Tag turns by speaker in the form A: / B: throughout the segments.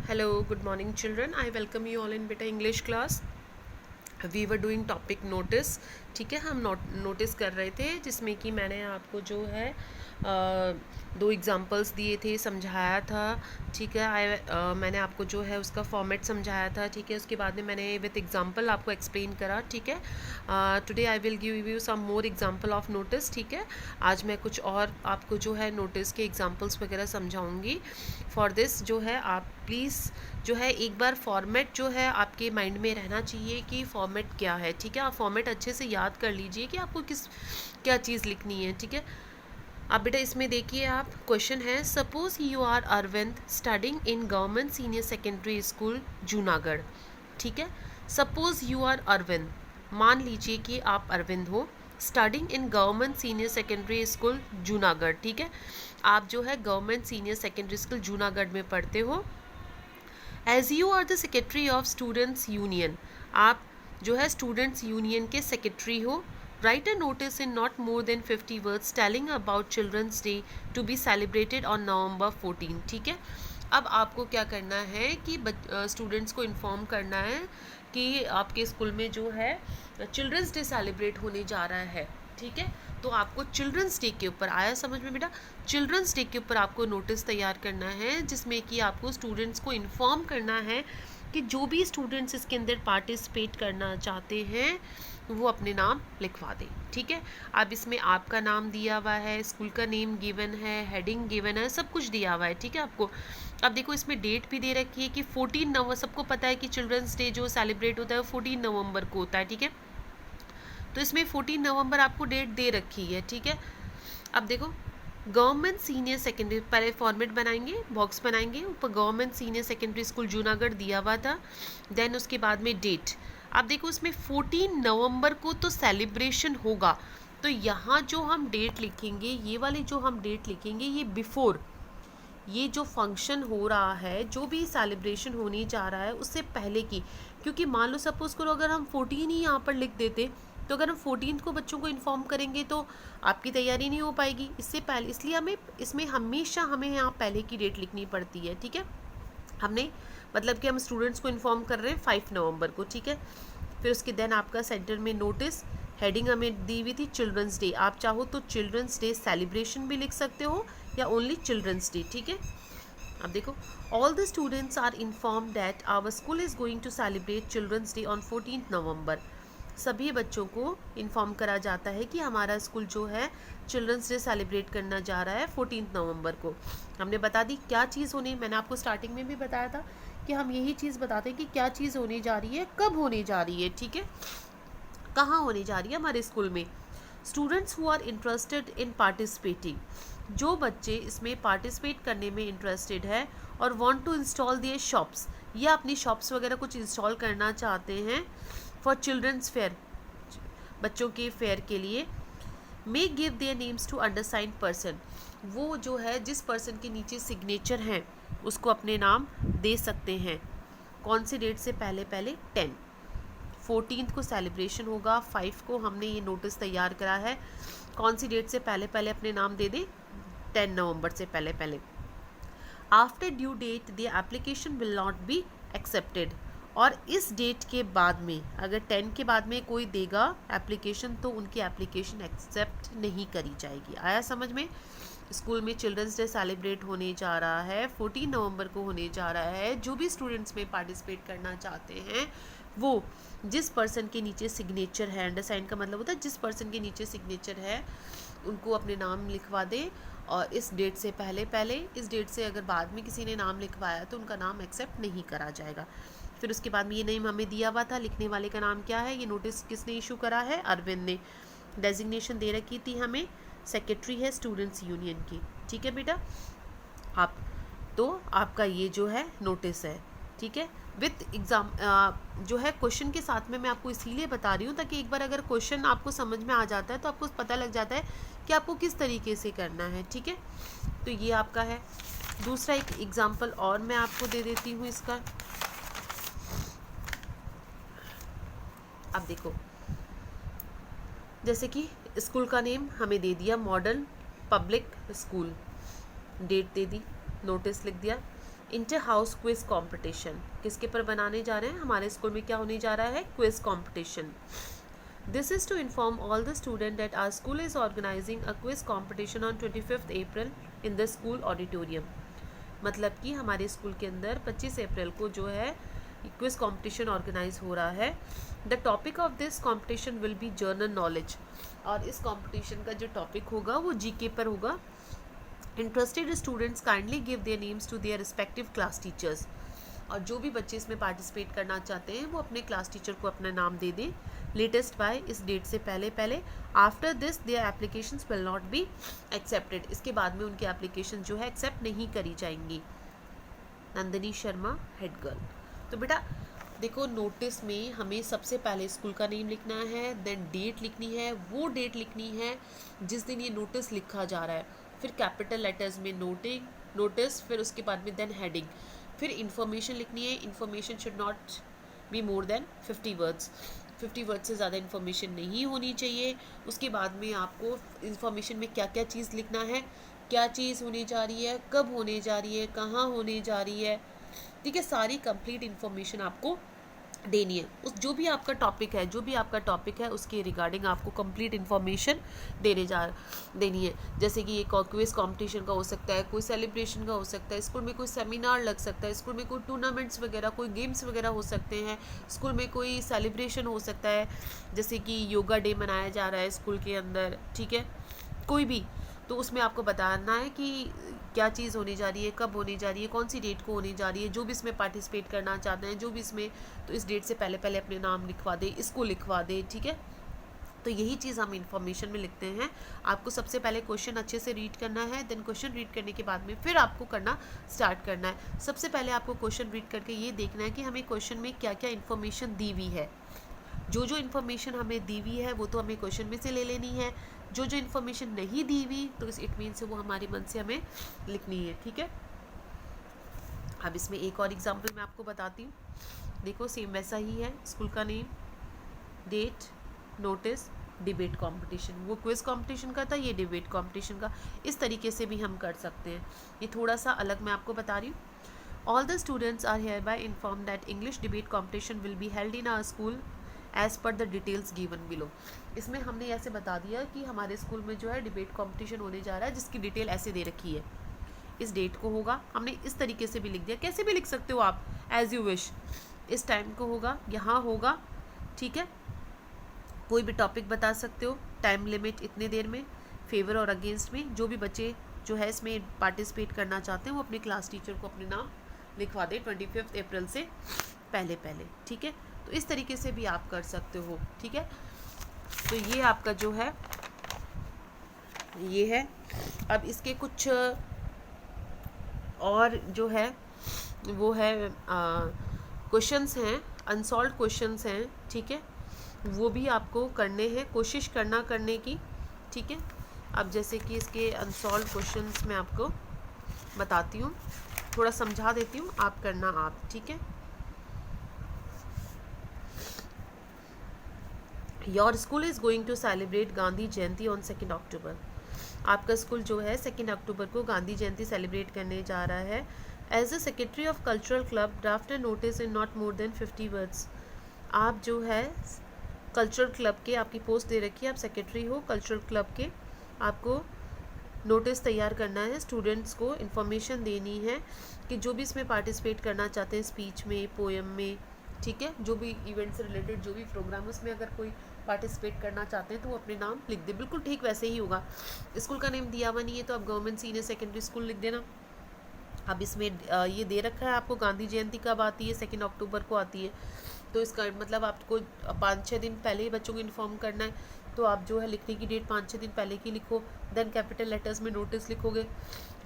A: Hello, good morning children. I welcome you all in Beta English class. We were doing topic notice. ठीक है, हम notice कर रहे थे जिसमें कि मैंने आपको जो है दो एग्जांपल्स दिए थे, समझाया था. ठीक है, मैंने आपको जो है उसका फॉर्मेट समझाया था. ठीक है, उसके बाद में मैंने विद एग्जांपल आपको एक्सप्लेन करा. ठीक है, today I will give you some more example of notice. ठीक है, आज मैं कुछ और आपको जो है नोटिस के एग्जांपल्स वगैरह समझाऊंगी. फॉर दिस जो है आप प्लीज़ जो है एक बार फॉर्मेट जो है आपके माइंड में रहना चाहिए कि फॉर्मेट क्या है. ठीक है, आप फॉर्मेट अच्छे से याद कर लीजिए कि आपको क्या चीज़ लिखनी है. ठीक है, अब बेटा इसमें देखिए, आप क्वेश्चन है, suppose you are Arvind studying in government senior secondary school Junagadh. ठीक है, सपोज यू आर अरविंद, मान लीजिए कि आप अरविंद हो, studying in government senior secondary school Junagadh. ठीक है, आप जो है government senior secondary school Junagadh में पढ़ते हो. As you are the secretary of students union, आप जो है स्टूडेंट्स यूनियन के सेक्रेटरी हो. Write a notice in not more than 50 words telling about children's day to be celebrated on November 14. ठीक है, अब आपको क्या करना है कि स्टूडेंट्स को इन्फॉर्म करना है कि आपके स्कूल में जो है चिल्ड्रंस डे सेलिब्रेट होने जा रहा है. ठीक है, तो आपको चिल्ड्रंस डे के ऊपर, आया समझ में बेटा, चिल्ड्रंस डे के ऊपर आपको नोटिस तैयार करना है जिसमें कि आपको स्टूडेंट्स को इन्फॉर्म करना है कि जो भी स्टूडेंट्स इसके अंदर पार्टिसिपेट करना चाहते हैं वो अपने नाम लिखवा दें. ठीक है, अब इसमें आपका नाम दिया हुआ है, स्कूल का नेम गिवन है, हेडिंग गिवन है, सब कुछ दिया हुआ है. ठीक है, आपको अब देखो इसमें डेट भी दे रखी है कि 14 नवंबर, सबको पता है कि चिल्ड्रंस डे जो सेलिब्रेट होता है वो 14 नवंबर को होता है. ठीक है, तो इसमें 14 नवंबर आपको डेट दे रखी है. ठीक है, अब देखो गवर्नमेंट सीनियर सेकेंडरी, पहले फॉर्मेट बनाएंगे, बॉक्स बनाएंगे, ऊपर government senior secondary school Junagadh दिया हुआ था. देन उसके बाद में डेट, अब देखो इसमें 14 नवंबर को तो सेलिब्रेशन होगा, तो यहाँ जो हम डेट लिखेंगे, ये वाली जो हम डेट लिखेंगे, ये बिफोर, ये जो फंक्शन हो रहा है, जो भी सेलिब्रेशन होने जा रहा है उससे पहले की. क्योंकि मान लो सपोज करो अगर हम 14 ही यहाँ पर लिख देते, तो अगर हम 14 को बच्चों को इन्फॉर्म करेंगे तो आपकी तैयारी नहीं हो पाएगी इससे पहले, इसलिए इसमें हमेशा हमें यहाँ पहले की डेट लिखनी पड़ती है. ठीक है, हमने मतलब कि हम स्टूडेंट्स को इन्फॉर्म कर रहे हैं 5 नवंबर को. ठीक है, फिर उसके देन आपका सेंटर में नोटिस, हेडिंग हमें दी हुई थी चिल्ड्रंस डे, आप चाहो तो चिल्ड्रंस डे सेलिब्रेशन भी लिख सकते हो या ओनली चिल्ड्रंस डे. ठीक है, अब देखो, all the students are inform that our school is going to celebrate children's day on 14 November. सभी बच्चों को इन्फॉर्म करा जाता है कि हमारा स्कूल जो है चिल्ड्रंस डे सेलिब्रेट करना जा रहा है 14 नवंबर को. हमने बता दी क्या चीज़ होनी, मैंने आपको स्टार्टिंग में भी बताया था कि हम यही चीज़ बताते हैं कि क्या चीज़ होने जा रही है, कब होने जा रही है. ठीक है, कहाँ होने जा रही है हमारे स्कूल में. Students who are interested in participating, जो बच्चे इसमें पार्टिसिपेट करने में इंटरेस्टेड है और want to install their shops, या अपनी शॉप्स वगैरह कुछ इंस्टॉल करना चाहते हैं फॉर चिल्ड्रंस फेयर, बच्चों के फेयर के लिए, may give their names to undersigned person, वो जो है जिस पर्सन के नीचे सिग्नेचर हैं उसको अपने नाम दे सकते हैं. कौन सी डेट से पहले पहले, 14 को सेलिब्रेशन होगा, 5 को हमने ये नोटिस तैयार करा है, कौन सी डेट से पहले पहले अपने नाम दे दे, 10 नवंबर से पहले पहले. After due date the application will not be accepted, और इस डेट के बाद में अगर 10 के बाद में कोई देगा एप्लीकेशन तो उनकी एप्लीकेशन एक्सेप्ट नहीं करी जाएगी. आया समझ में. स्कूल में चिल्ड्रंस डे सेलिब्रेट होने जा रहा है, 14 नवंबर को होने जा रहा है. जो भी स्टूडेंट्स में पार्टिसिपेट करना चाहते हैं वो जिस पर्सन के नीचे सिग्नेचर है, अंडरसाइन का मतलब होता है जिस पर्सन के नीचे सिग्नेचर है उनको अपने नाम लिखवा दे, और इस डेट से पहले पहले, इस डेट से अगर बाद में किसी ने नाम लिखवाया तो उनका नाम एक्सेप्ट नहीं करा जाएगा. फिर उसके बाद में ये नेम हमें दिया हुआ था, लिखने वाले का नाम क्या है, ये नोटिस किसने इशू करा है, अरविंद ने. डेजिग्नेशन दे रखी थी हमें, सेक्रेटरी है स्टूडेंट्स यूनियन की. ठीक है बेटा, आप तो आपका ये जो है नोटिस है. ठीक है, विथ एग्जाम जो है क्वेश्चन के साथ में मैं आपको इसीलिए बता रही हूँ ताकि एक बार अगर क्वेश्चन आपको समझ में आ जाता है तो आपको पता लग जाता है कि आपको किस तरीके से करना है. ठीक है, तो ये आपका है. दूसरा एक एग्जाम्पल और मैं आपको दे देती हूँ इसका. अब देखो, जैसे कि स्कूल का नेम हमें दे दिया मॉडल पब्लिक स्कूल, डेट दे दी, नोटिस लिख दिया, इंटर हाउस क्विज कॉम्पिटिशन किसके पर बनाने जा रहे हैं, हमारे स्कूल में क्या होने जा रहा है, quiz competition. This is to inform all the students that our school is organizing a quiz competition on 25th April in the school auditorium. मतलब कि हमारे स्कूल के अंदर 25 अप्रैल को जो है क्विज कंपटीशन ऑर्गेनाइज हो रहा है. The topic of this competition will B general knowledge. और इस कंपटीशन का जो टॉपिक होगा वो जीके पर होगा. Interested students kindly give their names to their respective class teachers. और जो भी बच्चे इसमें पार्टिसिपेट करना चाहते हैं वो अपने क्लास टीचर को अपना नाम दे दें लेटेस्ट बाय इस डेट से पहले. After this their applications will not be accepted. इसके बाद में उनकी एप्लीकेशन जो है एक्सेप्ट नहीं करी जाएंगी. Nandini Sharma, head girl. तो बेटा देखो, नोटिस में हमें सबसे पहले स्कूल का नेम लिखना है, देन डेट लिखनी है. वो डेट लिखनी है जिस दिन ये नोटिस लिखा जा रहा है. फिर कैपिटल लेटर्स में नोटिस, फिर उसके बाद में देन हेडिंग. फिर इन्फॉर्मेशन लिखनी है. Information should not be more than 50 words. 50 words से ज़्यादा इन्फॉर्मेशन नहीं होनी चाहिए. उसके बाद में आपको इन्फॉर्मेशन में क्या क्या चीज़ लिखना है, क्या चीज़ होने जा रही है, कब होने जा रही है, कहाँ होने जा रही है. ठीक है, सारी कंप्लीट इन्फॉर्मेशन आपको देनी है. उस जो भी आपका टॉपिक है उसके रिगार्डिंग आपको कंप्लीट इन्फॉर्मेशन देनी है. जैसे कि एक क्विज कंपटीशन का हो सकता है, कोई सेलिब्रेशन का हो सकता है, स्कूल में कोई सेमिनार लग सकता है, स्कूल में कोई टूर्नामेंट्स वगैरह, कोई गेम्स वगैरह हो सकते हैं, स्कूल में कोई सेलिब्रेशन हो सकता है, जैसे कि योगा डे मनाया जा रहा है स्कूल के अंदर. ठीक है, कोई भी, तो उसमें आपको बताना है कि क्या चीज़ होने जा रही है, कब होने जा रही है, कौन सी डेट को होने जा रही है. जो भी इसमें पार्टिसिपेट करना चाहते हैं, जो भी इसमें, तो इस डेट से पहले अपने नाम लिखवा दे, इसको लिखवा दे. ठीक है, तो यही चीज़ हम इन्फॉर्मेशन में लिखते हैं. आपको सबसे पहले क्वेश्चन अच्छे से रीड करना है, देन क्वेश्चन रीड करने के बाद में फिर आपको करना स्टार्ट करना है. सबसे पहले आपको क्वेश्चन रीड करके ये देखना है कि हमें क्वेश्चन में क्या क्या इन्फॉर्मेशन दी हुई है. जो इन्फॉर्मेशन हमें दी हुई है वो तो हमें क्वेश्चन में से ले लेनी है. जो इन्फॉर्मेशन नहीं दी हुई तो इट मीन से वो हमारे मन से हमें लिखनी है. ठीक है, अब इसमें एक और एग्जांपल मैं आपको बताती हूँ. देखो, सेम वैसा ही है. स्कूल का name, date, notice, debate competition. वो क्विज कंपटीशन का था, ये डिबेट कंपटीशन का. इस तरीके से भी हम कर सकते हैं. ये थोड़ा सा अलग मैं आपको बता रही हूँ. All the students are hereby inform that English debate competition will be held in our school as per the details given below. इसमें हमने ऐसे बता दिया कि हमारे स्कूल में जो है डिबेट कंपटीशन होने जा रहा है, जिसकी डिटेल ऐसे दे रखी है. इस डेट को होगा, हमने इस तरीके से भी लिख दिया. कैसे भी लिख सकते हो आप, एज यू विश. इस टाइम को होगा, यहाँ होगा. ठीक है, कोई भी टॉपिक बता सकते हो, टाइम लिमिट इतने देर में, फेवर और अगेंस्ट में. जो भी बच्चे जो है इसमें पार्टिसिपेट करना चाहते हैं वो अपने क्लास टीचर को अपने नाम लिखवा दे 25 अप्रैल से पहले. ठीक है, तो इस तरीके से भी आप कर सकते हो. ठीक है, तो ये आपका जो है ये है. अब इसके कुछ और जो है वो है क्वेश्चंस हैं, अनसॉल्व क्वेश्चंस हैं. ठीक है, वो भी आपको करने हैं, कोशिश करने की. ठीक है, अब जैसे कि इसके अनसॉल्व क्वेश्चंस मैं आपको बताती हूँ, थोड़ा समझा देती हूँ, आप करना आप. ठीक है, your school is going to celebrate Gandhi Jayanti on 2 October. आपका स्कूल जो है 2 अक्टूबर को गांधी जयंती सेलिब्रेट करने जा रहा है. As a secretary of cultural club draft a notice in not more than 50 words. आप जो है कल्चरल क्लब के, आपकी पोस्ट दे रखी है, आप सेक्रेटरी हो कल्चरल क्लब के, आपको नोटिस तैयार करना है. स्टूडेंट्स को इन्फॉर्मेशन देनी है कि जो भी इसमें पार्टिसिपेट करना चाहते हैं, स्पीच में, पोएम में. ठीक है, जो भी इवेंट से रिलेटेड जो भी प्रोग्राम, उसमें अगर कोई पार्टिसिपेट करना चाहते हैं तो वो अपने नाम लिख दे. बिल्कुल ठीक वैसे ही होगा. स्कूल का नेम दिया हुआ नहीं है तो आप गवर्नमेंट सीनियर सेकेंडरी स्कूल लिख देना. अब इसमें ये दे रखा है आपको गांधी जयंती कब आती है, 2 अक्टूबर को आती है. तो इसका मतलब आपको 5-6 दिन पहले ही बच्चों को इन्फॉर्म करना है. तो आप जो है लिखने की डेट 5-6 दिन पहले की लिखो. देन कैपिटल लेटर्स में नोटिस लिखोगे.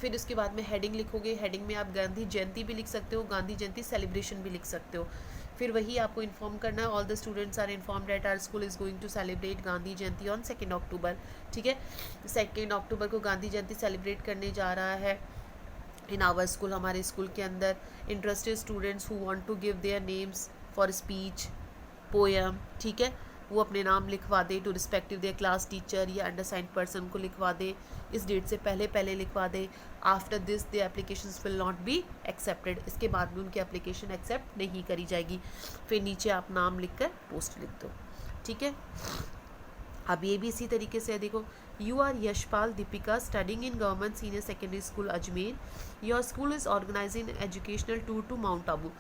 A: फिर उसके बाद में हेडिंग लिखोगे. हेडिंग में आप गांधी जयंती भी लिख सकते हो, गांधी जयंती सेलिब्रेशन भी लिख सकते हो. फिर वही आपको इन्फॉर्म करना है. All the students are inform that our school is going to celebrate Gandhi Jayanti on 2 October. ठीक है, 2 अक्टूबर को गांधी जयंती सेलिब्रेट करने जा रहा है इन आवर स्कूल, हमारे स्कूल के अंदर. Interested students who want to give their names for speech, poem. ठीक है, वो अपने नाम लिखवा दे, to respective their class teacher या अंडरसाइंड पर्सन को लिखवा दे, इस डेट से पहले पहले लिखवा दे। After this the applications will not be accepted, इसके बाद में उनकी एप्लीकेशन एक्सेप्ट नहीं करी जाएगी। फिर नीचे आप नाम लिख कर पोस्ट लिख दो, ठीक है। अब ये भी इसी तरीके से है, देखो, you are Yashpal Deepika studying in government senior secondary school Ajmer, your school is organising educational tour to Mount Abu.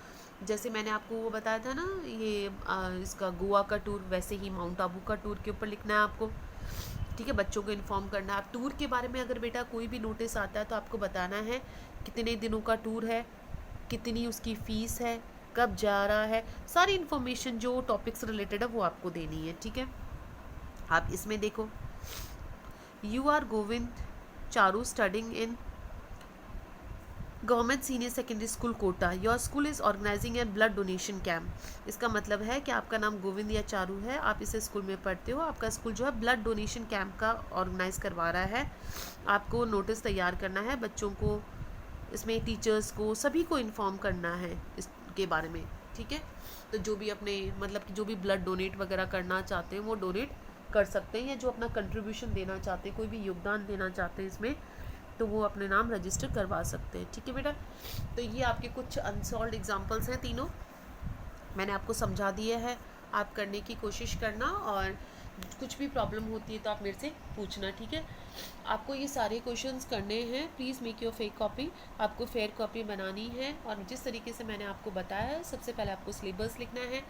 A: जैसे मैंने आपको वो बताया था ना, ये इसका गोवा का टूर, वैसे ही माउंट आबू का टूर के ऊपर लिखना है आपको, ठीक है। बच्चों को इन्फॉर्म करना है। आप टूर के बारे में अगर बेटा कोई भी नोटिस आता है तो आपको बताना है कितने दिनों का टूर है, कितनी उसकी फ़ीस है, कब जा रहा है, सारी इन्फॉर्मेशन जो टॉपिक्स रिलेटेड है वो आपको देनी है, ठीक है। आप इसमें देखो, you are Govind Charu studying in government senior secondary school Kota, your school is organising a blood donation camp. इसका मतलब है कि आपका नाम गोविंद या चारू है, आप इस स्कूल में पढ़ते हो, आपका स्कूल जो है ब्लड डोनेशन कैंप का ऑर्गेनाइज करवा रहा है। आपको नोटिस तैयार करना है, बच्चों को, इसमें टीचर्स को, सभी को इन्फॉर्म करना है इसके बारे में, ठीक है। तो जो भी अपने मतलब कि जो भी ब्लड डोनेट वगैरह करना चाहते हैं वो डोनेट कर सकते हैं, या जो अपना कंट्रीब्यूशन देना चाहते हैं, कोई भी योगदान देना चाहते हैं इसमें, तो वो अपने नाम रजिस्टर करवा सकते हैं, ठीक है बेटा। तो ये आपके कुछ अनसॉल्व्ड एग्जांपल्स हैं, तीनों मैंने आपको समझा दिया है। आप करने की कोशिश करना, और कुछ भी प्रॉब्लम होती है तो आप मेरे से पूछना, ठीक है। आपको ये सारे क्वेश्चंस करने हैं। Please make your fake copy, आपको फेयर कॉपी बनानी है, और जिस तरीके से मैंने आपको बताया है, सबसे पहले आपको सिलेबस लिखना है,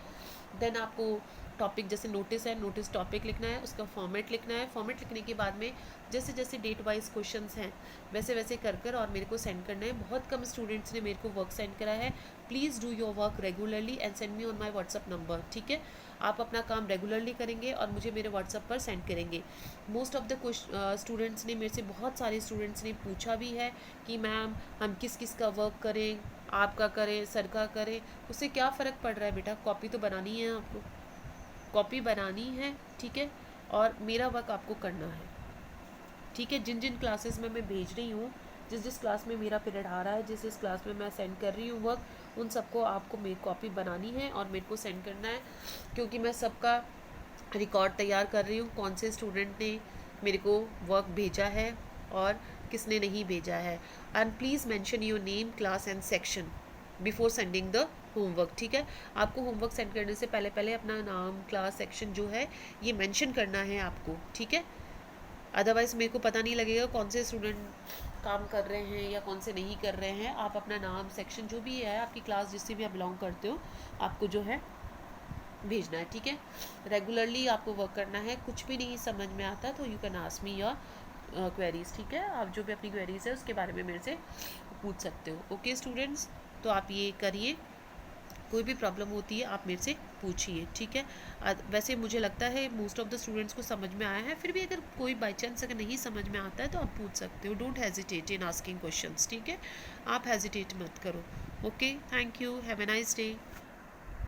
A: देन आपको टॉपिक, जैसे नोटिस है, नोटिस टॉपिक लिखना है, उसका फॉर्मेट लिखना है। फॉर्मेट लिखने के बाद में जैसे जैसे डेट वाइज क्वेश्चंस हैं वैसे वैसे कर और मेरे को सेंड करना है। बहुत कम स्टूडेंट्स ने मेरे को वर्क सेंड करा है। Please do your work regularly and send me on my WhatsApp number, ठीक है। आप अपना काम रेगुलरली करेंगे और मुझे मेरे व्हाट्सअप पर सेंड करेंगे। मोस्ट ऑफ द स्टूडेंट्स ने, मेरे से बहुत सारे स्टूडेंट्स ने पूछा भी है कि मैम हम किस किस का वर्क करें, आपका करें, सर का करें, उससे क्या फ़र्क पड़ रहा है बेटा। कॉपी तो बनानी है आपको, कॉपी बनानी है, ठीक है, और मेरा वर्क आपको करना है, ठीक है। जिन जिन क्लासेस में मैं भेज रही हूँ, जिस जिस क्लास में मेरा पीरियड आ रहा है, जिस जिस क्लास में मैं सेंड कर रही हूँ वर्क, उन सबको आपको मेरी कॉपी बनानी है और मेरे को सेंड करना है, क्योंकि मैं सबका रिकॉर्ड तैयार कर रही हूँ, कौन से स्टूडेंट ने मेरे को वर्क भेजा है और किसने नहीं भेजा है। And please mention your name, class and section before sending the homework, ठीक है। आपको होमवर्क सेंड करने से पहले पहले अपना नाम, क्लास, सेक्शन जो है ये मेंशन करना है आपको, ठीक है। अदरवाइज़ मेरे को पता नहीं लगेगा कौन से स्टूडेंट काम कर रहे हैं या कौन से नहीं कर रहे हैं। आप अपना नाम, सेक्शन जो भी है, आपकी क्लास जिससे भी आप बिलोंग करते हो, आपको जो है भेजना है, ठीक है। रेगुलरली आपको वर्क करना है। कुछ भी नहीं समझ में आता तो you can ask me your queries, ठीक है। आप जो भी अपनी क्वेरीज है उसके बारे में मेरे से पूछ सकते हो, ओके स्टूडेंट्स। तो आप ये करिए, कोई भी प्रॉब्लम होती है आप मेरे से पूछिए, ठीक है। वैसे मुझे लगता है मोस्ट ऑफ द स्टूडेंट्स को समझ में आया है, फिर भी अगर कोई बाई चांस अगर नहीं समझ में आता है तो आप पूछ सकते हो। Don't hesitate in asking questions, ठीक है। आप हेजिटेट मत करो, okay. Thank you, have a nice day.